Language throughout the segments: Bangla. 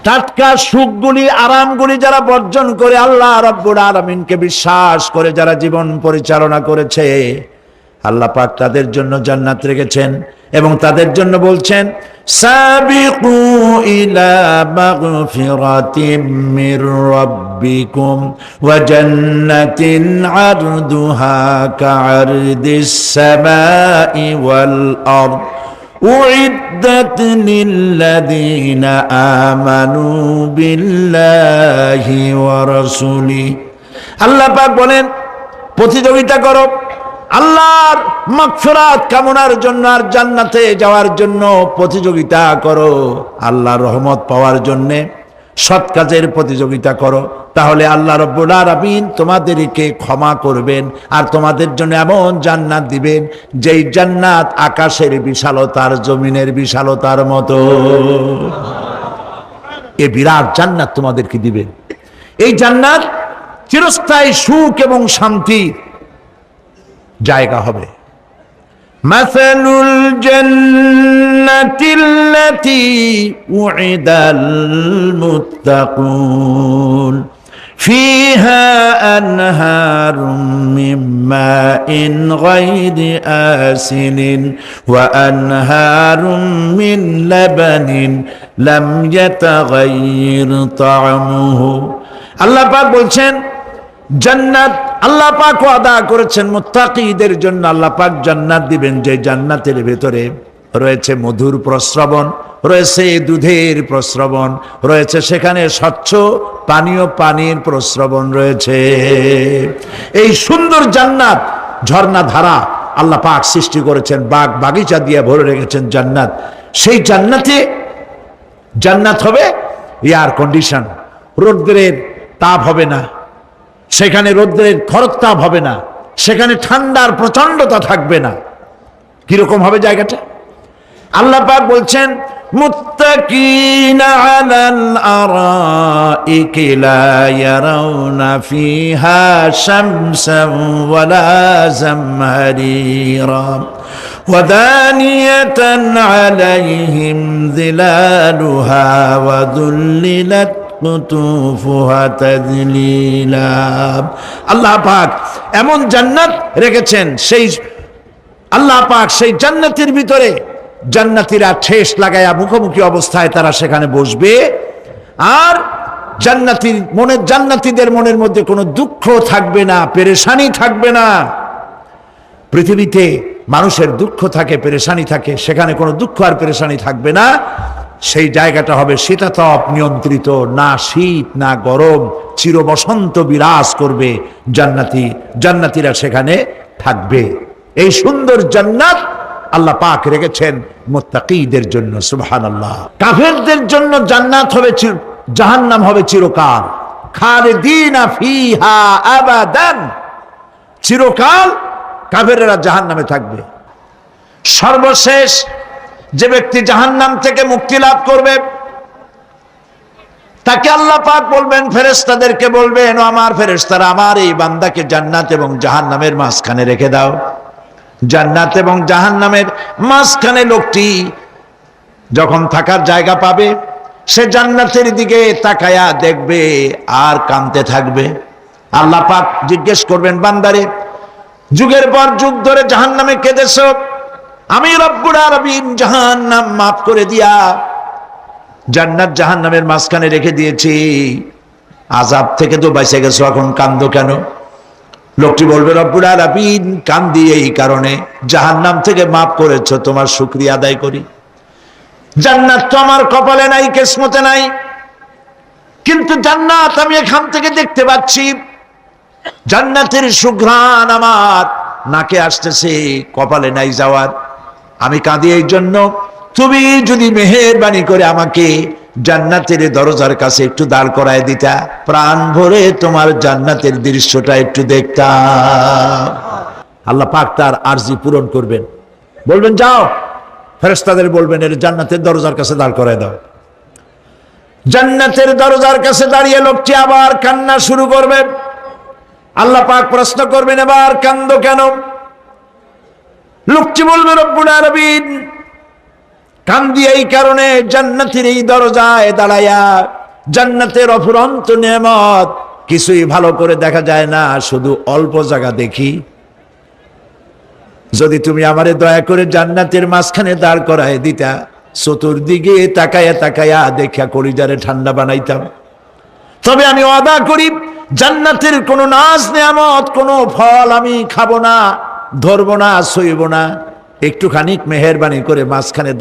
টাটকা সুখগুলি আরামগুলি যারা বর্জন করে আল্লাহ রাব্বুল আলামিনকে বিশ্বাস করে যারা জীবন পরিচালনা করেছে, আল্লাহ পাক তাদের জন্য জান্নাত রেখেছেন এবং তাদের জন্য বলছেন সাবিকু ইলা মাগফিরাতিম মির রাব্বিকুম ওয়া জান্নাতিন আরদুহা কাআরদিস সামাই ওয়াল আরদ উইদ্দাত লিল্লাযীনা আমানু বিল্লাহি ওয়া রাসূলিহি। আল্লাহ পাক বলেন প্রতিযোগিতা করো আল্লাহর মাগফিরাত কামনার জন্য আর জান্নাতে যাওয়ার জন্য প্রতিযোগিতা করো, আল্লাহর রহমত পাওয়ার জন্য সৎ কাজের প্রতিযোগিতা করো, তাহলে আল্লাহ রাব্বুল আলামিন তোমাদেরকে ক্ষমা করবেন আর তোমাদের জন্য এমন জান্নাত দিবেন যেই জান্নাত আকাশের বিশালতার জমিনের বিশালতার মতো। এই বিরাট জান্নাত তোমাদেরকে দিবেন। এই জান্নাত চিরস্থায়ী সুখ এবং শান্তির জায়গা হবে। মাসালুল জান্নাতিল্লাতী উইদাল মুত্তাকুন ফিহা আনহারুম মিন মাইন গায়রি আসিনিন ওয়া আনহারুম মিন লাবানিন লাম ইয়াতাগায়্যার তা'আমুহু। আল্লাহ পাক বলছেন জান্নাত আল্লাহ পাক ওয়াদা করেছেন মুত্তাকীদের জন্য। আল্লাহ পাক জান্নাত দিবেন যে জান্নাতের ভেতরে রয়েছে মধুর প্রস্রবণ, রয়েছে দুধের প্রস্রবণ, রয়েছে সেখানে স্বচ্ছ পানীয় পানির প্রস্রবণ রয়েছে। এই সুন্দর জান্নাত ঝর্ণা ধারা আল্লাহ পাক সৃষ্টি করেছেন, বাগ বাগিচা দিয়ে ভরে রেখেছেন জান্নাত। সেই জান্নাতে জান্নাত হবে এয়ার কন্ডিশন, রৌদ্রের তাপ হবে না সেখানে, রৌদ্রের খরতাপ হবে না সেখানে, ঠান্ডার প্রচন্ডতা থাকবে না। কিরকম হবে জায়গাটা? আল্লাহ পাক বলছেন মুত্তাকিনা আলাল আরাইকি লা ইয়ারাউনা ফিহা শামসান ওয়ালা জামহারিরা ওয়া দানিয়াতান আলাইহিম যিলালুহা ওয়া যুল্লিলাত কুতুফুহা তাযলিলা। আল্লাহ পাক এমন জান্নাত রেখেছেন, সেই আল্লাহ পাক সেই জান্নাতের ভিতরে জান্নাতীরা ঠেস লাগায়া মুখোমুখি অবস্থায় তারা সেখানে বসবে, আর জান্নাতীদের মনের মধ্যে কোনো দুঃখ থাকবে না, পেরেশানি থাকবে না। পৃথিবীতে মানুষের দুঃখ থাকে, পেরেশানি থাকে, সেখানে কোনো দুঃখ আর পেরেশানি থাকবে না। সেই জায়গাটা হবে শীতাতপ নিয়ন্ত্রিত, না শীত না গরম, চির বসন্ত বিরাজ করবে। জান্নাতীরা সেখানে থাকবে। এই সুন্দর জান্নাত আল্লাহ পাক রেখেছেন মুত্তাকীদের জন্য। সুবহানাল্লাহ। কাফেরদের জন্য জান্নাত হবে, জাহান্নাম হবে চিরকাল। খালিদিনা ফিহা আবাদান, চিরকাল কাফেররা জাহান্নামে থাকবে। সর্বশেষ যে ব্যক্তি জাহান্নাম থেকে মুক্তি লাভ করবে তাকে আল্লাহ পাক বলবেন, ফেরেশতাদেরকে বলবেন, ও আমার ফেরেশতারা আমার এই বান্দাকে জান্নাত এবং জাহান্নামের মাঝখানে রেখে দাও। জান্নাত এবং জাহান্নামের মাঝখানে লোকটি যখন থাকার জায়গা পাবে সে জান্নাতের দিকে তাকায়া দেখবে আর কাঁদতে থাকবে। আল্লাহ পাক জিজ্ঞেস করবেন, বান্দারে যুগের পর যুগ ধরে জাহান্নামে কেঁদেছো, আমি রব্বুল আলামিন জাহান্নাম মাফ করে দিয়া জান্নাত জাহান্নামের মাঝখানে রেখে দিয়েছি, আযাব থেকে তো বেঁচে গেছো, এখন কান্দো কেন? লোকটি বলবে, রব্বুল আলামিন কান্দি এই কারণে, জাহান্নাম থেকে মাফ করেছো, তোমার শুকরিয়া আদায় করি। জান্নাত তো আমার কপালে নাই, কিসমতে নাই, কিন্তু জান্নাত আমি এখান থেকে দেখতে পাচ্ছি, জান্নাতের সুঘ্রাণ আমার নাকে আসতেছে, কপালে নাই যাওয়ার। আমি কাঁদি এই জন্য, তুমি যদি মেহেরবানি করে আমাকে জান্নাতের দরজার কাছে একটু দাঁড় করায় দিতা, প্রাণ ভরে তোমার জান্নাতের দৃশ্যটা একটু দেখতাম। আল্লাহ পাক তার আরজি পূরণ করবেন, বলবেন যাও, ফেরেশতাদের বলবেন এর জান্নাতের দরজার কাছে দাঁড় করায় দাও। জান্নাতের দরজার কাছে দাঁড়িয়ে লোকটি আবার কান্না শুরু করবে। আল্লাহ পাক প্রশ্ন করবেন, এবার কান্দো কেন? লোকটি বলবে, রব্বুল আলামিন কান্দি এই কারণে জান্নাতের এই দরজায় দাঁড়াইয়া, জান্নাতের অফুরন্ত নেয়ামত কিছুই ভালো করে দেখা যায় না, শুধু অল্প জায়গা দেখি। যদি তুমি আমারে দয়া করে জান্নাতের মাঝখানে দাঁড় করায় দিতা, চতুর্দিকে তাকায়া তাকায়া দেখা কলিজারে ঠান্ডা বানাইতাম। তবে আমি ওয়াদা করি, জান্নাতের কোনো নাজ নেয়ামত, কোনো ফল আমি খাবো না, ধরবো না, সইব না। একটুখানি মেহেরবানি করে মাঝখানে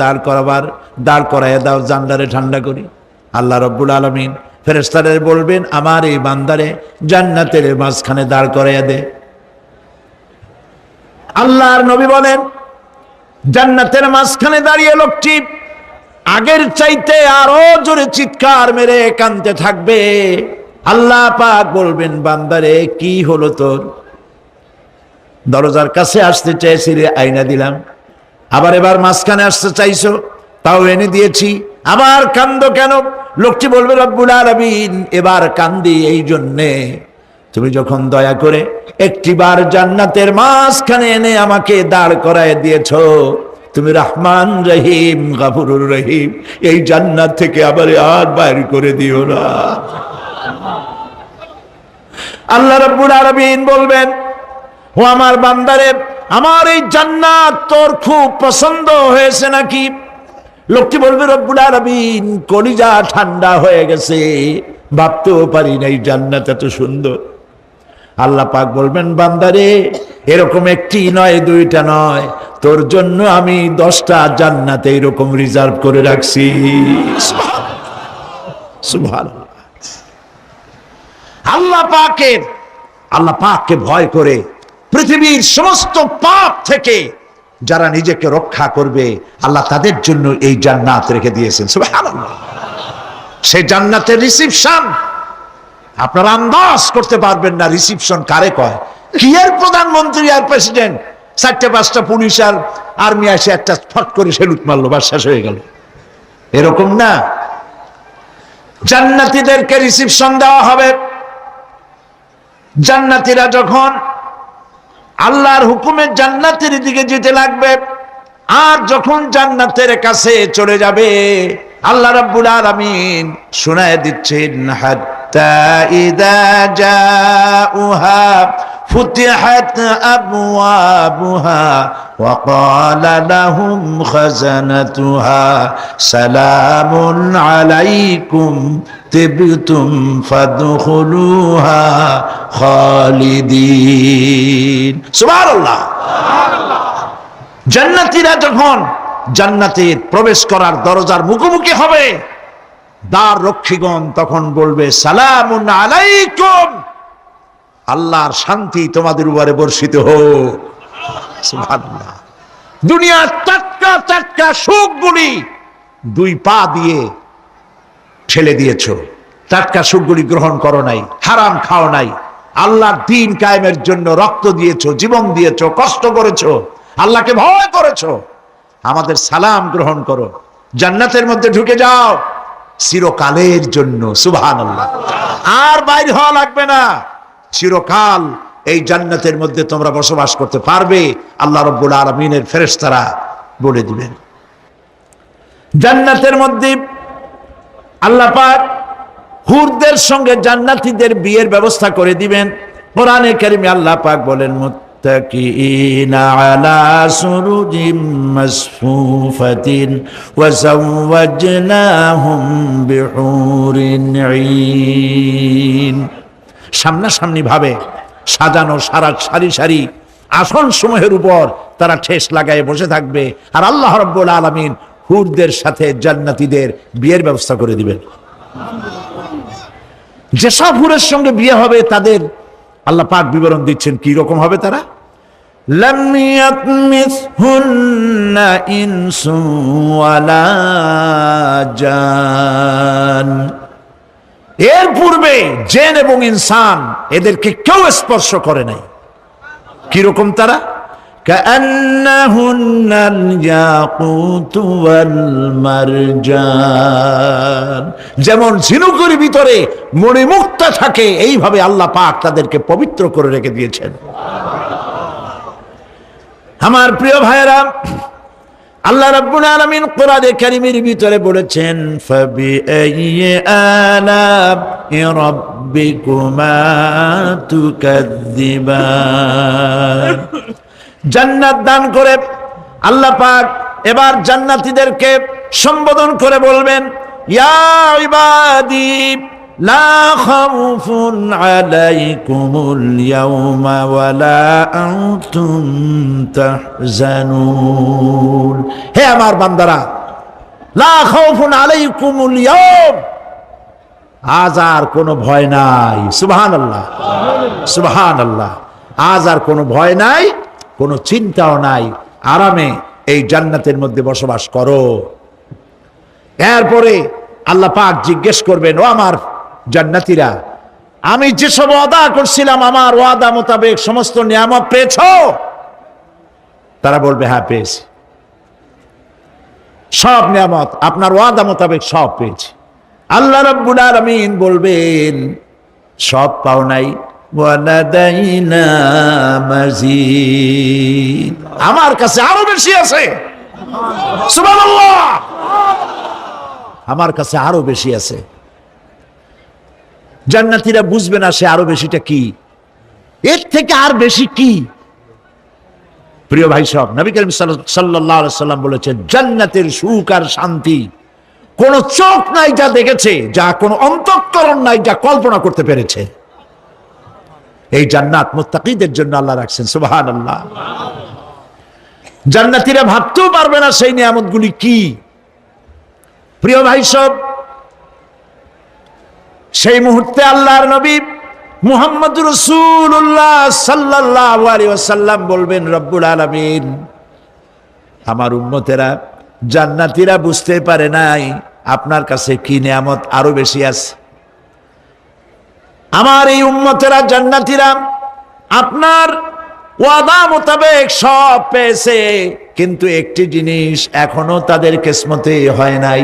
দাঁড় করাইয়া দাও, জান্নারে ঠান্ডা করি। আল্লাহ রব্বুল আলামিন ফেরেশতাদের বলবেন, আমার এই বান্দারে জান্নাতের মাঝখানে দাঁড় করাইয়া দে। আল্লাহর নবী বলেন, জান্নাতের মাঝখানে দাঁড়িয়ে লোকটি আগের চাইতে আরো জোরে চিৎকার মেরে কাঁদতে থাকবে। আল্লাহ পাক বলবেন, বান্দারে কি হলো তোর? দরজার কাছে আসতে চাইছি রে, আইনা দিলাম। আবার এবার মাঝখানে আসতে চাইছো, তাও এনে দিয়েছি। আবার কান্দো কেন? লোকটি বলবে, রব্বুল আলামিন, এবার কান্দি এই জন্যে তুমি যখন দয়া করে একটিবার জান্নাতের মাঝখানে এনে আমাকে দাঁড় করায় দিয়েছো, তুমি রহমান রহিম গফুরুর রহিম, এই জান্নাত থেকে আবার আর বাইর করে দিও না। আল্লাহ রাব্বুল আলামিন বলবেন, ও আমার বান্দারে, আমার এই জান্নাত তোর খুব পছন্দ হয়েছে নাকি? লোকটি বলবে, রব্বুল আলামিন, কলিজা ঠান্ডা হয়ে গেছে, ভাবতেও পারি না এই জান্নাত এত সুন্দর। আল্লাহ পাক বলবেন, বান্দারে, এরকম একটি নয়, দুইটা নয়, তোর জন্য আমি 10টা জান্নাত এইরকম রিজার্ভ করে রাখছি। সুবহানাল্লাহ। আল্লাহ পাককে ভয় করে পৃথিবীর সমস্ত পাপ থেকে যারা নিজেকে রক্ষা করবে, আল্লাহ তাদের জন্য এই জান্নাত রেখে দিয়েছেন। সুবহানাল্লাহ। সেই জান্নাতের রিসিপশন আপনারা আন্দাজ করতে পারবেন না। রিসিপশন কারে কয়? কি এর প্রধানমন্ত্রী আর প্রেসিডেন্ট, 4-5টা পুলিশ আর আর্মি এসে একটা ফট করে সেলুট মারলো, বা শেষ হয়ে গেল, এরকম না। জান্নাতীদেরকে রিসিপশন দেওয়া হবে। জান্নাতীরা যখন আল্লাহর হুকুমে জান্নাতের দিকে যেতে লাগবে, আর যখন জান্নাতের কাছে চলে যাবে, আল্লাহ রাব্বুল আলামিন শোনায় দিচ্ছেন, হাত্তা ইযা জাউহা ফুতিহাত আবওয়াবুহা ওয়া ক্বালা লাহুম খাজানাতুহা সালামুন আলাইকুম তিবতুম ফাদখুলুহা খালিদিন। সুবহানাল্লাহ। জান্নাতীরা যখন জান্নাতে প্রবেশ করার দরজার মুখোমুখি হবে, দ্বার রক্ষীগণ তখন বলবে, সালামুন আলাইকুম, আল্লাহর শান্তি তোমাদের উপরে বর্ষিত হোক। সুবহানাল্লাহ। দুনিয়ার টাটকা টাটকা সুখগুলি 2 পা দিয়ে ঠেলে দিয়েছো, টাটকা সুখগুলি গ্রহণ করো নাই, হারাম খাও নাই, আল্লাহর দ্বীন কায়েমের জন্য রক্ত দিয়েছো, জীবন দিয়েছো, কষ্ট করেছো, আল্লাহকে ভয় করেছো। আমাদের সালাম গ্রহণ করো, জান্নাতের মধ্যে ঢুকে যাও চিরকালের জন্য। সুবহানাল্লাহ। আর বাইর হওয়া লাগবে না, চিরকাল এই জান্নাতের মধ্যে তোমরা বসবাস করতে পারবে। আল্লাহ রাব্বুল আলামিনের ফেরেশতারা বলে দিবেন। জান্নাতের মধ্যে আল্লাহ পাক হুরদের সঙ্গে জান্নাতীদের বিয়ের ব্যবস্থা করে দিবেন। কোরআনে কারিমে আল্লাহ পাক বলেন, মুত্তাকিইনা আলা সুরুজিম মাসফুফাতিন ওয়া যাওয়াজনাহুম বিহুরিন ঈন। সামনাসামনি ভাবে সাজানো সারি সারি আসন সমূহের উপর তারা ঠেস লাগায় বসে থাকবে, আর আল্লাহ রাব্বুল আলামিন হুরদের সাথে জান্নাতীদের বিয়ের ব্যবস্থা করে দিবেন। যেসব হুরের সঙ্গে বিয়ে হবে তাদের আল্লাহ পাক বিবরণ দিচ্ছেন, কি রকম হবে তারা। লাম ইয়াতমিসহুন্না ইনসুন ওয়ালা জান, এর পূর্বে জিন এবং ইনসান এদেরকে কেউ স্পর্শ করে নাই। কি রকম তারা? কাআন্নাহুন্নাল ইয়াকুতু ওয়াল মারজান, যেমন ঝিনুকের ভিতরে মণিমুক্তা থাকে, এইভাবে আল্লাহ পাক তাদেরকে পবিত্র করে রেখে দিয়েছেন। আমার প্রিয় ভাইয়েরা, আল্লাহ রাব্বুল আলামিন কোরআনে কারীমের ভিতরে বলেছেন ফাবিআইয়ি আলা'i রাব্বিকুমা তুকাযযিবান। জান্নাত দান করে আল্লাহ পাক এবার জান্নাতীদেরকে সম্বোধন করে বলবেন, ইয়া ইবাদি লা খাউফুন আলাইকুমুল ইয়াওমা ওয়ালা আনতুম তাহজানুন। হে আমার বান্দারা, লা খাউফুন আলাইকুমুল ইয়াওম, আজ আর কোনো ভয় নাই। সুবহানাল্লাহ, সুবহানাল্লাহ। আজ আর কোনো ভয় নাই, কোনো চিন্তাও নাই, আরামে এই জান্নাতের মধ্যে বসবাস করো। এরপরে আল্লাহ পাক জিজ্ঞেস করবেন, ও আমার জান্নাতীরা, আমি যেসব ওয়াদা করছিলাম আমার ওয়াদা মোতাবেক সমস্ত নিয়ামত পেয়েছো? তারা বলবে হ্যাঁ পেয়েছি, সব নিয়ামত আপনার ওয়াদা মোতাবেক সব পেয়েছি। আল্লাহ রাব্বুল আলামিন বলবেন সব পাও নাই, ওয়ালাদাইনা মাজিদ, আমার কাছে আরো বেশি আছে। সুবহানাল্লাহ, আমার কাছে আরো বেশি আছে। জান্নাতীরা বুঝবে না সে আরো বেশিটা কি, এর থেকে আর বেশি কি। প্রিয় ভাই সব, নবী করিম সাল্লাল্লাহু আলাইহি সাল্লাম বলেছেন জান্নাতের সুখ আর শান্তি কোন চোখ নাই যা দেখেছে, যা কোন অন্তঃকরণ নাই যা কল্পনা করতে পেরেছে। এই জান্নাত মুত্তাকিদের জন্য আল্লাহ রাখছেন। সুবহানাল্লাহ। জান্নাতীরা ভাবতেও পারবে না সেই নিয়ামতগুলি কি। প্রিয় ভাই সব, সেই মুহূর্তে আল্লাহর নবী মুহাম্মদুর রাসূলুল্লাহ সাল্লাল্লাহু আলাইহি ওয়াসাল্লাম বলবেন, রব্বুল আলামিন, আমার উম্মতেরা জান্নাতীরা বুঝতে পারে নাই আপনার কাছে কি নিয়ামত আরো বেশি আছে। আমার এই উম্মতেরা জান্নাতীরা আপনার ওয়াদা মোতাবেক সব পেয়েছে, কিন্তু একটি জিনিস এখনো তাদের কিসমতে হয় নাই।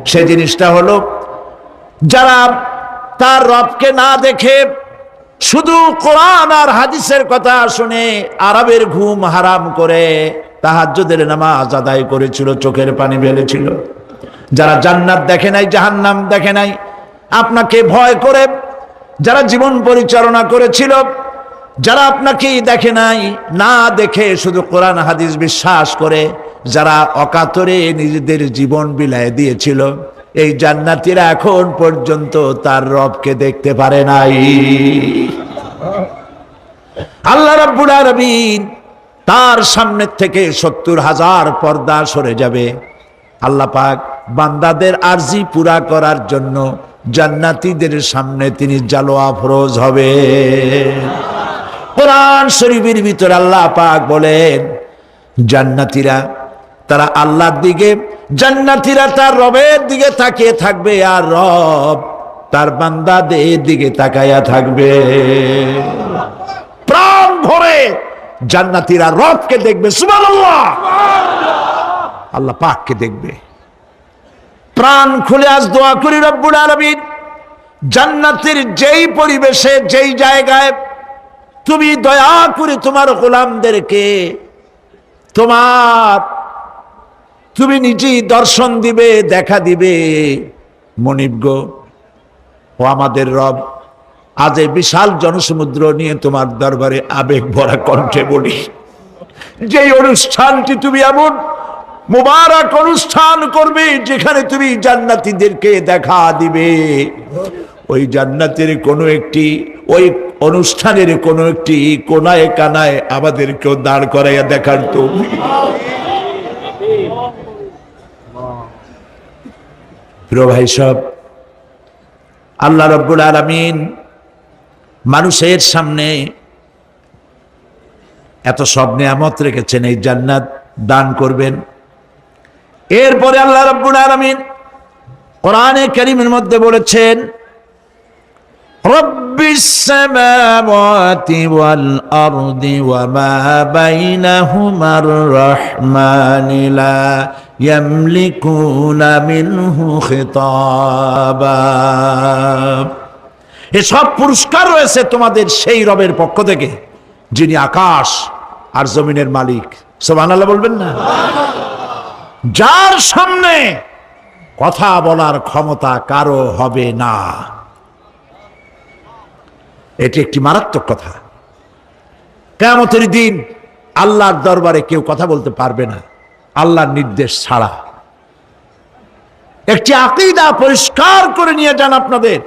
সে জিনিসটা হলো, যারা তার রবকে না দেখে শুধু কোরআন আর হাদিসের কথা শুনে আরবের ঘুম হারাম করে তাহাজ্জুদের নামাজ আদায় করেছিল, চোখের পানি ফেলেছিল, যারা জান্নাত দেখে নাই, জাহান্নাম দেখে নাই, আপনাকে ভয় করে যারা জীবন পরিচালনা করেছিল, যারা আপনাকে দেখে নাই, না দেখে শুধু কোরআন হাদিস বিশ্বাস করে যারা অকাতরে নিজেদের জীবন বিলায় দিয়েছিল, এই জান্নাতীরা এখন পর্যন্ত তার রবকে দেখতে পারে নাই। আল্লাহ রাব্বুল আলামিন তার সামনে থেকে ৭০,০০০ পর্দা সরে যাবে। আল্লাহ পাক বান্দাদের আরজি পুরা করার জন্য জান্নাতীদের সামনে তিনি জালোয়া ফরোজ হবে। কোরআন শরীফের ভিতরে আল্লাহ পাক বলেন, জান্নাতীরা তারা আল্লাহর দিকে, জান্নাতীরা তার রবের দিকে তাকিয়ে থাকবে, আর রব তার বান্দাদের দিকে তাকায়া থাকবে। প্রাণ ভরে জান্নাতীরা রবকে দেখবে। সুবহানাল্লাহ, আল্লাহ পাককে দেখবে। প্রাণ খুলে আজ দোয়া করি, রব্বুল আলামিন জান্নাতের যেই পরিবেশে, যেই জায়গায় তুমি দয়া করে তোমার গোলামদেরকে তুমি নিজেই দর্শন দিবে, দেখা দিবে। মনিব গো, ও আমাদের রব, আজ এই বিশাল জনসমুদ্র নিয়ে তোমার দরবারে আবেগ ভরা কণ্ঠে বলি, যেই অনুষ্ঠানটি তুমি এমন মুবারক অনুষ্ঠান করবে যেখানে তুমি জান্নাতীদেরকে দেখা দিবে, ওই জান্নাতের কোনো একটি, ওই অনুষ্ঠানের কোনো একটি কোনায় কানায় আমাদেরকেও দাঁড় করাইয়া দেখার তো। প্রিয় ভাই সব, আল্লাহ রাব্বুল আলামিন মানুষের সামনে এত সব নিয়ামত রেখেছেন, এই জান্নাত দান করবেন। এরপরে আল্লাহ রাব্বুল আলামিন কোরআনে কারীমের মধ্যে বলেছেন, রব্বিস সামাওয়াতি ওয়াল আরদি ওয়া মা বাইনাহুমার রাহমানি লা ইয়ামলিকুনা মিনহু খিতাবা। এসব পুরস্কার রয়েছে তোমাদের সেই রবের পক্ষ থেকে যিনি আকাশ আর জমিনের মালিক। সুবহানাল্লাহ বলবেন না? যার সামনে কথা বলার ক্ষমতা কারো হবে না। এটি একটি মারাত্মক কথা। কিয়ামতের দিন আল্লাহর দরবারে কেউ কথা বলতে পারবে না আল্লাহর নির্দেশ ছাড়া। একটি আকীদা পরিষ্কার করে নিয়ে যান আপনাদের,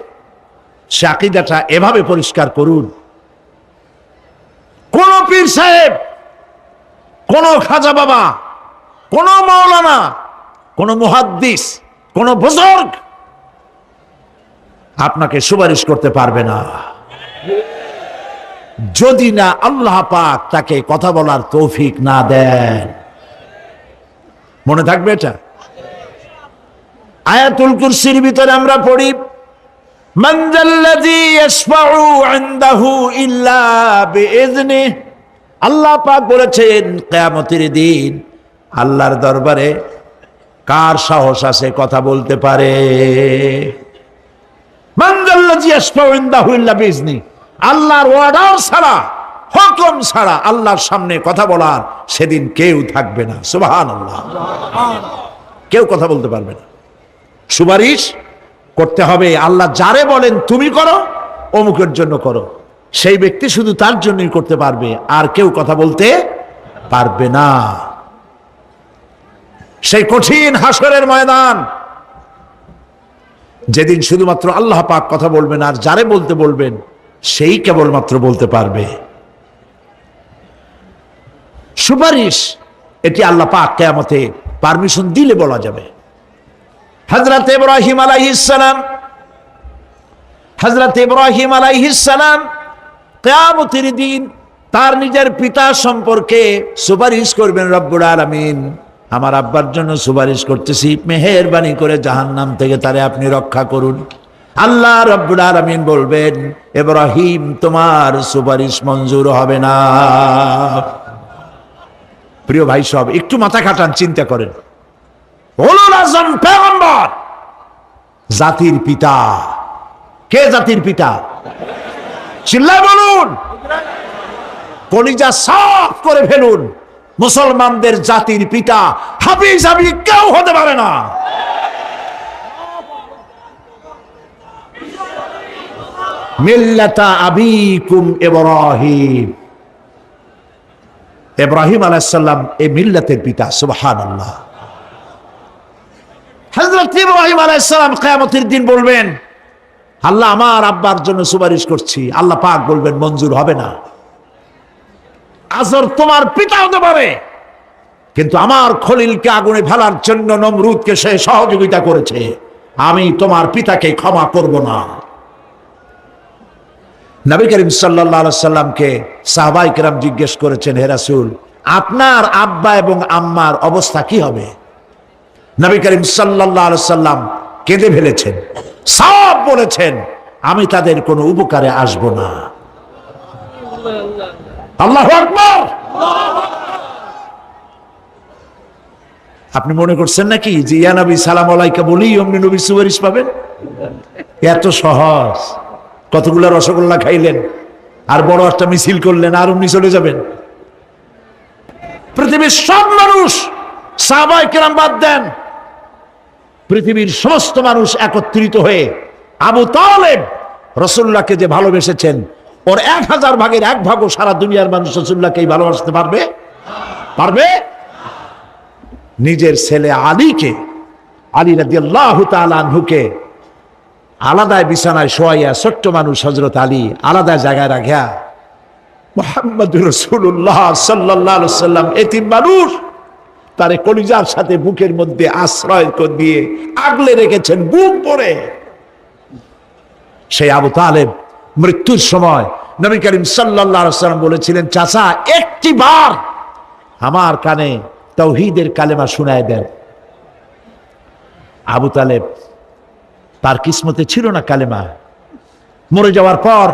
সে আকীদাটা এভাবে পরিষ্কার করুন, কোন পীর সাহেব, কোন খাজা বাবা, কোন মাওলানা, কোন মুহাদ্দিস, কোন বুজুর্গ আপনাকে সুপারিশ করতে পারবে না যদি না আল্লাহ পাক তাকে কথা বলার তৌফিক না দেন। মনে থাকবে এটা। আয়াতুল কুরসির ভিতরে আমরা পড়ি, মান যাল্লাযী ইয়াশফাউ ইনদাহু ইল্লা বিইযনিহি। আল্লাহ পাক বলেছেন কিয়ামতের দিন আল্লাহর দরবারে কার সাহস আছে কথা বলতে পারে? মান যাল্লাযী ইয়াশফাউ ইনদাহু ইল্লা বিইযনিহি। আল্লাহর অর্ডার ছাড়া, হুকুম ছাড়া আল্লাহর সামনে কথা বলার সেদিন কেউ থাকবে না। সুবহানাল্লাহ। কেউ কথা বলতে পারবে না। সুপারিশ করতে হবে আল্লাহ যারে বলেন তুমি করো, অমুকের জন্য করো, সেই ব্যক্তি শুধু তার জন্যই করতে পারবে, আর কেউ কথা বলতে পারবে না। সেই কঠিন হাসরের ময়দান, যেদিন শুধুমাত্র আল্লাহ পাক কথা বলবেন, আর যারে বলতে বলবেন সেই কেবলমাত্র বলতে পারবে। সুপারিশ এটি আল্লাহ পাক কিয়ামতে পারমিশন দিলে বলা যাবে। হযরত ইব্রাহিম আলাইহিস সালাম কিয়ামতের দিন তার নিজের পিতা সম্পর্কে সুপারিশ করবেন। রব্বুল আলামিন, আমার আব্বার জন্য সুপারিশ করতেছি, মেহেরবানি করে জাহান্নাম থেকে তারে আপনি রক্ষা করুন। আল্লাহ রব্বুল আলামিন বলবেন, ইব্রাহিম তোমার সুপারিশ মঞ্জুর হবে না। প্রিয় ভাই সব, একটু মাথা খাটান, চিন্তা করেন। উলুল আযম পয়গম্বর, জাতির পিতা। কে জাতির পিতা? চিল্লায় বলুন, কলিজা সাফ করে ফেলুন। মুসলমানদের জাতির পিতা হাবিজাবি কেউ হতে পারে না। মিল্লাতা আবিকুম ইব্রাহিম। ইব্রাহিম আলাইহিস সালাম এই মিল্লাতের পিতা। সুবহানাল্লাহ। হযরত ইব্রাহিম আলাইহিস সালাম কিয়ামতের দিন বলবেন, আল্লাহ আমার আব্বার জন্য সুপারিশ করছি। আল্লাহ পাক বলবেন মঞ্জুর হবে না। আজর তোমার পিতা হতে পারে, কিন্তু আমার খলিলকে আগুনে ফেলার জন্য নমরুদকে সে সহযোগিতা করেছে, আমি তোমার পিতাকে ক্ষমা করব না। নবী করিম সাল্লাল্লাহু আলাইহি সাল্লামকে সাহাবায়ে কেরাম জিজ্ঞেস করেছেন, হে রাসূল, আপনার আব্বা এবং আম্মার অবস্থা কি হবে? নবী করিম সাল্লাল্লাহু আলাইহি সাল্লাম কেঁদে ফেলেছেন, সব বলেছেন, আমি তাদের কোনো উপকারে আসব না। আল্লাহু আকবার। আপনি মনে করছেন নাকি যে ইয়া নবী সালাম আলাইকা বলি অমনি নবী সুপারিশ পাবেন? এত সহজ। কতগুলা রসগোল্লা খাইলেন আর বড় একটা মিছিল করলেন আর অমনি চলে যাবেন? পৃথিবীর সব মানুষ, সাহাবায়ে কেরাম বাদ দেন, পৃথিবীর সমস্ত মানুষ একত্রিত হয়ে আবু তালেব রাসূলুল্লাহকে যে ভালোবেসেছেন, ওর 1000 ভাগের 1 ভাগও সারা দুনিয়ার মানুষ রাসূলুল্লাহকেই ভালোবাসতে পারবে? পারবে? নিজের ছেলে আলীকে, আলী রাদিয়াল্লাহু তাআলা আনহুকে আলাদায় বিছানায় শোয়াইয়া, ছোট্ট মানুষ হযরত আলী আলাদা জায়গায় রাখিয়া, মুহাম্মদুর রাসূলুল্লাহ সাল্লাল্লাহু আলাইহি ওয়াসাল্লাম এতিম মানুষ, তারে কলিজার সাথে বুকের মধ্যে আশ্রয় দিয়ে আগলে রেখেছেন বুক ভরে। সেই আবু তালেব মৃত্যুর সময় নবী করিম সাল্লাল্লাহু আলাইহি ওয়াসাল্লাম বলেছিলেন, চাচা একটি বার আমার কানে তাওহীদের কালেমা শোনায় দেন। আবু তালেব, তার কিসমতে ছিল না কালেমা। মরে যাওয়ার পর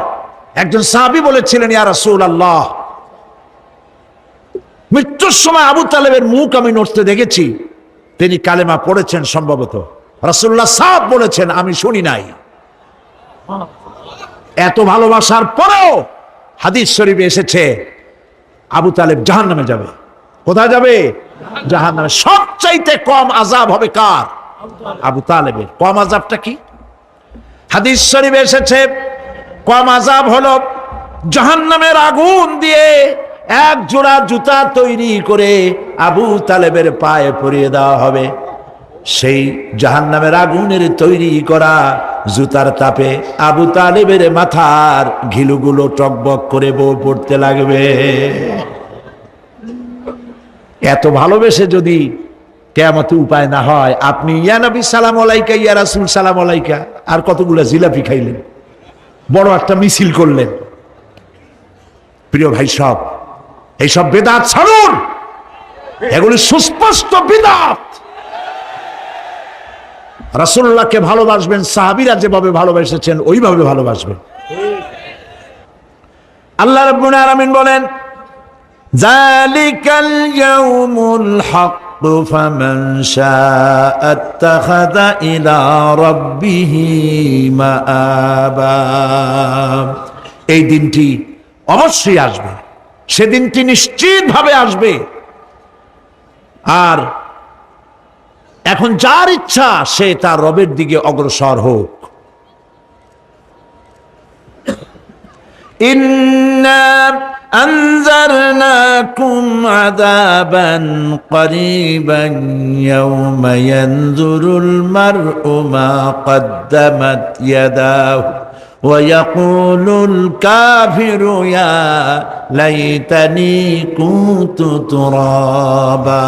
একজন সাহাবী বলেছিলেন, ইয়া রাসূলুল্লাহ, মৃত্যুর সময় আবু তালেবের মুখ আমি নড়তে দেখেছি, তিনি কালেমা পড়েছেন সম্ভবত। রাসূলুল্লাহ সাহেব বলেছেন, আমি শুনি নাই। এত ভালোবাসার পরেও হাদিস শরীফে এসেছে আবু তালেব জাহান্নামে যাবে। কোথায় যাবে? জাহান্নামে। সবচাইতে কম আযাব হবে কার? আবু তালেবের। কম আযাবটা কি? হাদিস শরীফে এসেছে কম আযাব হলো জাহান্নামের আগুন দিয়ে এক জোড়া জুতা তৈরি করে আবু তালেবের পায়ে পরিয়ে দেওয়া হবে। সেই জাহান্নামের আগুনের তৈরি করা জুতার তাপে আবু তালেবের মাথার ঘিলুগুলো টকবক করে বউ পড়তে লাগবে। এত ভালোবেসে যদি কিয়ামতে উপায় না হয়, আপনি ইয়া নবী সালাম আলাইকা, ইয়া রাসূল সালাম আলাইকা, আর কতগুলো জিলাপি খাইলেন, বড় একটা মিছিল করলেন। প্রিয় ভাই সব, এইসব বিদআত ছাড়ুন, এগুলি সুস্পষ্ট বিদআত। রাসূলুল্লাহকে ভালোবাসবেন, সাহাবীরা যেভাবে ভালোবেসেছেন ওইভাবে ভালোবাসবেন। আল্লাহ রাব্বুল আলামিন বলেন, যালিকাল ইয়াউমুল হক ফামান শাআ আত্তাখাযা ইলা রাব্বিহি মাআবা। এই দিনটি অবশ্যই আসবে, সেদিনটি নিশ্চিতভাবে আসবে। আর এখন যার ইচ্ছা সে তার রবের দিকে অগ্রসর হোক। ইন্না আনজারনাকুম আযাবান করিবান ইয়াওমা ইয়ানজুরুল মার'উ মা কদ্দামাত ইয়াদাহু ওয়া ইয়াকুলুল কাফিরু ইয়া লাইতানি কুনতু তুরাবা।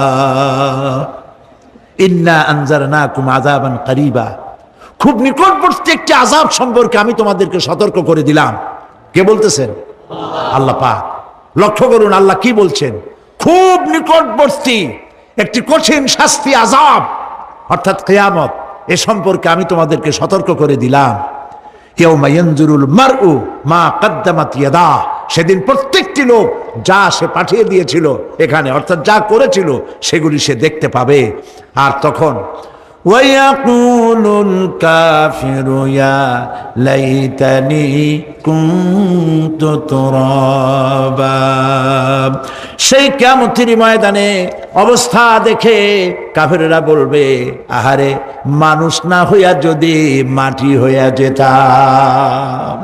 ইন্না আনজারনাকুম আযাবান করিবা, খুব নিকটবর্তী একটি আযাব সম্পর্কে আমি তোমাদেরকে সতর্ক করে দিলাম। কে বলতেছেন? আল্লাহ পাক। লক্ষ্য করুন আল্লাহ কি বলছেন, খুব নিকটবর্তী একটি কঠিন শাস্তি, আযাব অর্থাৎ কিয়ামত, এ সম্পর্কে আমি তোমাদেরকে সতর্ক করে দিলাম। ইয়াউমা ইয়ানজুরুল মার'উ মা কদ্দামাত ইয়াদাহ, সেদিন প্রত্যেকটি লোক যা সে পাঠিয়ে দিয়েছিল এখানে, অর্থাৎ যা করেছিল সেগুলি সে দেখতে পাবে। আর তখন ওয়ায়াকুলুল কাফিরু ইয়া লাইতানি কুনতু তুরাবা। সেই কিয়ামতের ময়দানে অবস্থা দেখে কাফেররা বলবে, আহারে মানুষ না হইয়া যদি মাটি হইয়া যেতাম,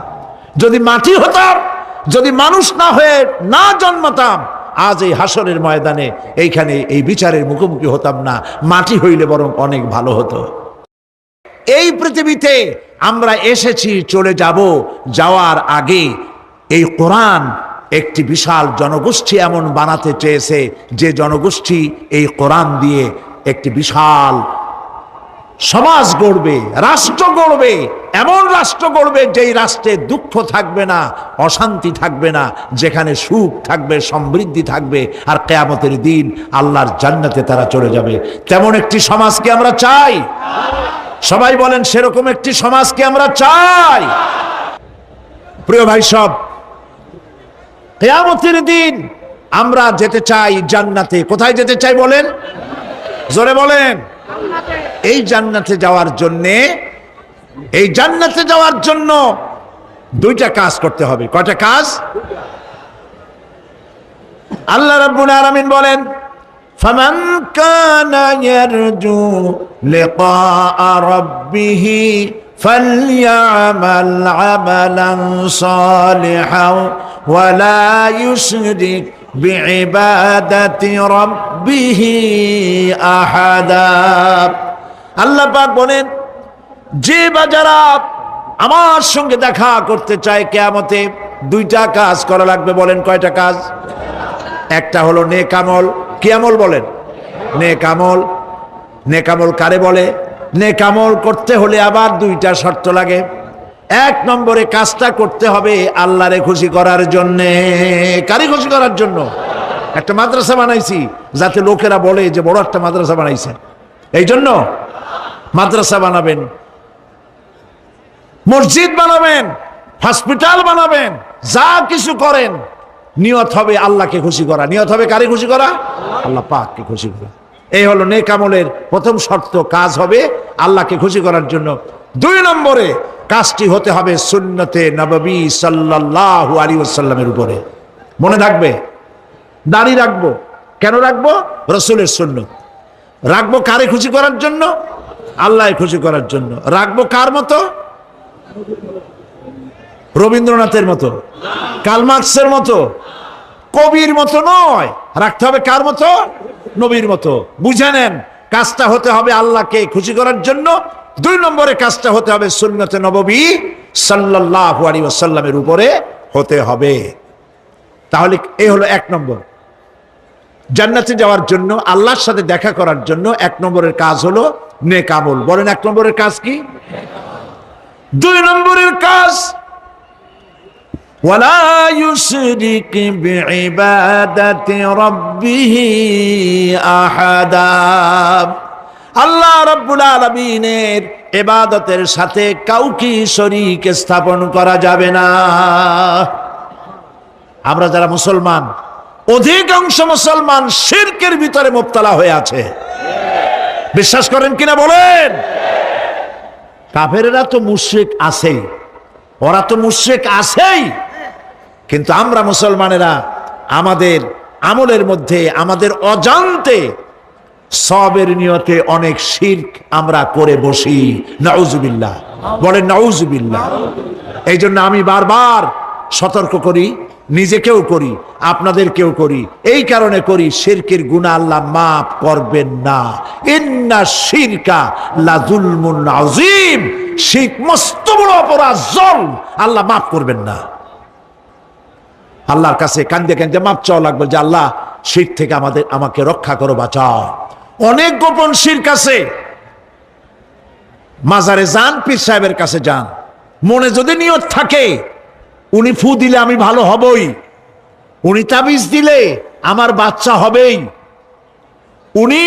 যদি মাটি হতাম, যদি মানুষ না হয়ে না জন্মাতাম, আজ এই হাসরের ময়দানে এইখানে এই বিচারের মুখোমুখি হতাম না, মাটি হইলে বরং অনেক ভালো হতো। এই পৃথিবীতে আমরা এসেছি, চলে যাব, যাওয়ার আগে এই কোরআন একটি বিশাল জনগোষ্ঠী এমন বানাতে চেয়েছে যে জনগোষ্ঠী এই কোরআন দিয়ে একটি বিশাল সমাজ গড়বে, রাষ্ট্র গড়বে, এমন রাষ্ট্র গড়বে যেই রাষ্ট্রে দুঃখ থাকবে না, অশান্তি থাকবে না, যেখানে সুখ থাকবে, সমৃদ্ধি থাকবে, আর কিয়ামতের দিন আল্লাহর জান্নাতে তারা চলে যাবে। তেমন একটি সমাজকে আমরা চাই। সবাই বলেন সেরকম একটি সমাজকে আমরা চাই। প্রিয় ভাই সব, কিয়ামতের দিন আমরা যেতে চাই জান্নাতে। কোথায় যেতে চাই বলেন? জোরে বলেন। এই জান্নাতে যাওয়ার জন্য দুইটা কাজ করতে হবে। কয়টা কাজ? আল্লাহ রাব্বুল আলামিন বলেন, ফামান কানা ইয়ারজু লিকাআ রাব্বিহি ফালইআমাল আমালান সালিহান ওয়া লা ইউশরিক বিইবাদাতি রাব্বিহি আহাদা। আল্লাহ পাক বলেন, যে বাজারা আমার সঙ্গে দেখা করতে চায় কিয়ামতে, দুইটা কাজ করা লাগবে। বলেন কয়টা কাজ? একটা হলো নেক আমল। কি আমল বলেন? নেক আমল। নেক আমল কারে বলে? নেক আমল করতে হলে আবার দুইটা শর্ত লাগে। এক নম্বরে কাজটা করতে হবে আল্লাহরে খুশি করার জন্যে। কারে খুশি করার জন্য? একটা মাদ্রাসা বানাইছি যাতে লোকেরা বলে যে বড় একটা মাদ্রাসা বানাইছে, এই জন্য মাদ্রাসা বানাবেন, মসজিদ বানাবেন, হসপিটাল বানাবেন, যা কিছু করেন নিয়ত হবে আল্লাহকে খুশি করা। নিয়ত হবে কারে খুশি করা? আল্লাহ পাককে খুশি করা। এই হলো নেক আমলের প্রথম শর্ত, কাজ হবে আল্লাহকে খুশি করার জন্য। দুই নম্বরে কাজটি হতে হবে সুন্নতে নববী সাল্লাল্লাহু আলাইহি ওয়াসাল্লামের উপরে। মনে থাকবে, দাড়ি রাখবো, কেন রাখবো? রসুলের সুন্নত। রাখবো কারে খুশি করার জন্য? আল্লাহ খুশি করার জন্য। রাখবো কার মতো? রবীন্দ্রনাথের মতো, কার্ল মার্কসের মতো, কবির মতো নয়। রাখতে হবে কার মতো? নবীর মতো। বুঝে নেন, কাজটা হতে হবে আল্লাহকে খুশি করার জন্য। 2 নম্বরে কাজটা হতে হবে সুন্নতে নববী সাল্লাল্লাহু আলাইহি ওয়াসাল্লামের উপরে হতে হবে। তাহলে এই হলো 1 নম্বর। জান্নাতে যাওয়ার জন্য, আল্লাহর সাথে দেখা করার জন্য 1 নম্বরের কাজ হলো নেক আমল। বলেন 1 নম্বরের কাজ কি? 2 নম্বরের কাজ ওয়ালা ইউশরিক বিইবাদাতি রাব্বিহি আহাদা। আল্লাহ রাব্বুল আলামিনের ইবাদতের সাথে কাউকে শরীক স্থাপন করা যাবে না। আমরা যারা মুসলমান, অধিকাংশ মুসলমান শিরকের ভিতরে মুবতালা হয়ে আছে। বিশ্বাস করেন কিনা বলেন? কাফেরেরা তো মুশরিক আছেই, ওরা তো মুশরিক আছেই, কিন্তু আমরা মুসলমানেরা আমাদের আমলের মধ্যে, আমাদের অজান্তে সবের নিয়তে অনেক শিরক আমরা করে বসি। নাউজুবিল্লাহ, বলেন নাউজুবিল্লাহ। এই জন্য আমি বারবার সতর্ক করি, নিজেকেও করি, আপনাদেরকেও করি। এই কারণে করি, শিরকের গুনাহ আল্লাহ মাফ করবেন না। ইন্না শিরকা লাযুলমুন আযীম। শিরক মস্ত বড় অপরাধ, জুলম, আল্লাহ মাফ করবেন না। আল্লাহর কাছে কান্দে কান্দে মাফ চাওয়া লাগবে যে আল্লাহ শিরক থেকে আমাকে রক্ষা করো, বাঁচাও। অনেক গোপন শিরক আছে। মাজারে যান, পীর সাহেবের কাছে যান, মনে যদি নিয়ত থাকে উনি ফু দিলে আমি ভালো হবই, উনি তাবিজ দিলে আমার বাচ্চা হবেই, উনি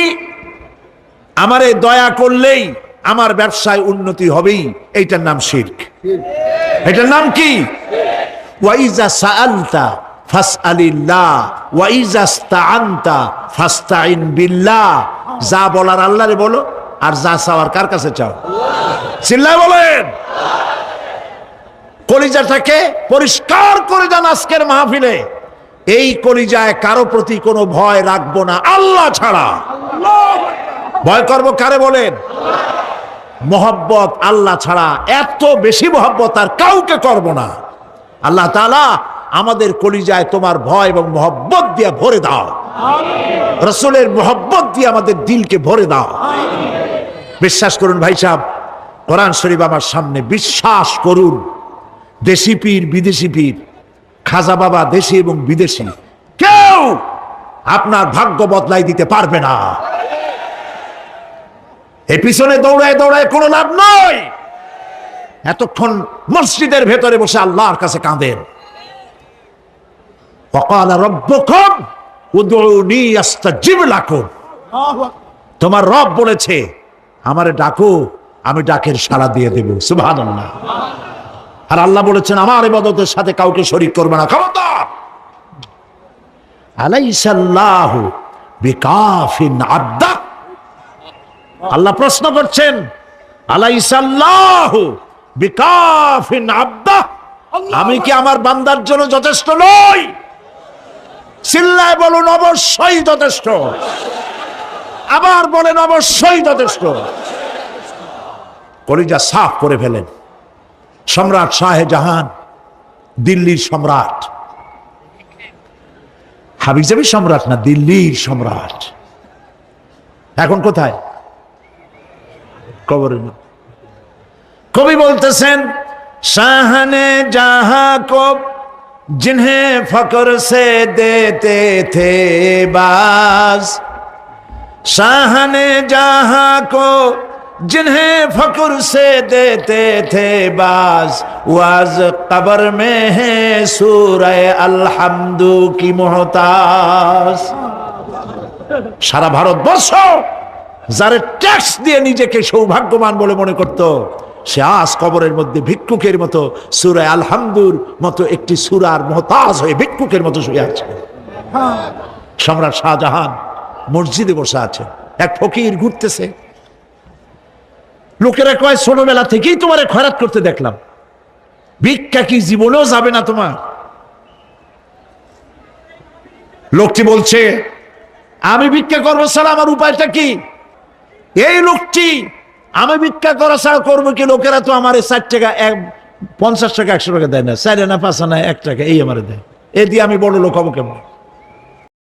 আমারে দয়া করলেই আমার ব্যবসায় উন্নতি হবেই, এইটার নাম শিরক। এটার নাম কি? ওয়াইজা সাআলতা ফাসআলিল্লাহ ওয়াইজা ইসতাআনতা ফাসতাইন বিল্লাহ। যা বলার আল্লাহরে বলো, আর যা চাওয়ার কার কাছে চাও? চিল্লায় বলেন। কলিজাটাকে পরিষ্কার করে যান আজকের মাহফিলে। এই কলিজায় কারো প্রতি কোনো ভয় রাখবো না আল্লাহ ছাড়া। ভয় করব কারে বলেন? মোহব্বত আল্লাহ ছাড়া, এত বেশি মোহব্বত আর কাউকে করব না। আল্লাহ তাআলা আমাদের কলিজায় তোমার ভয় এবং মোহব্বত দিয়ে ভরে দাও। রাসূলের মোহব্বত দিয়ে আমাদের দিলকে ভরে দাও। বিশ্বাস করুন ভাই সাহেব, কোরআন শরীফ আমার সামনে, বিশ্বাস করুন, দেশি পীর বিদেশি পীর, খাজা বাবা দেশি এবং বিদেশি, কেউ আপনার ভাগ্য বদলাই দিতে পারবে না। এর পিছনে দৌড়ায় দৌড়ায় কোনো লাভ নয়। এতক্ষণ মসজিদের ভেতরে বসে আল্লাহর কাছে কাঁদেন। ওয়াকালা রাব্বুকুম উদউনি আস্তাজিব লাকুম। তোমার রব বলেছে আমারে ডাকো, আমি ডাকের সাড়া দিয়ে দেব। সুবহানাল্লাহ। আর আল্লাহ বলেছেন আমার ইবাদতের সাথে কাউকে শরীক করবে না। খবরদার। আলাইসাল্লাহু বিকাফিন আবদা। আল্লাহ প্রশ্ন করছেন, আলাইসাল্লাহু বিকাফিন আবদা, আমি কি আমার বান্দার জন্য যথেষ্ট নই? চিল্লায় বলুন অবশ্যই যথেষ্ট। আবার বলেন অবশ্যই যথেষ্ট। কলিজা সাফ করে ফেলেন। সম্রাট শাহজাহান, দিল্লির সম্রাট, হাবিজাবি সম্রাট না, দিল্লির সম্রাট। এখন কোথায়? কবরে। কবি বলতেছেন, শাহনে জাহাं को जिन्हें फक्र से देते थे बाज, शाहने जहां को जिन्हें फक्र से देते थे बाज, वाज कब्र में है सूरह अलहम्दु की मोहताज। সারা ভারতবর্ষ যারা ট্যাক্স দিয়ে নিজেকে সৌভাগ্যবান বলে মনে করত, সে আজ কবরের মধ্যে ভিক্ষুকের মতো সূরা আলহামদুর মতো একটি সূরার মুহতাজ হয়ে ভিক্ষুকের মতো শুয়ে আছে। সম্রাট শাহজাহান মসজিদে বসে আছে, এক ফকির ঘুরতেছে। লোকেরা কয় ছোটবেলা থেকেই তোমারে খয়রাত করতে দেখলাম, ভিক্ষা কি জীবনেও যাবে না তোমার? লোকটি বলছে, আমি ভিক্ষা করবো ছাড়া আমার উপায়টা কি? এই লোকটি আমি ভিক্ষা করা ছাড়া করবো কি? লোকেরা তো আমার 60 টাকা 50 টাকা 100 টাকা দেয় না, 4 আনা 5 আনা 1 টাকা এই আমার দেয়, এ দিয়ে আমি বড় লোক হবো কেমন?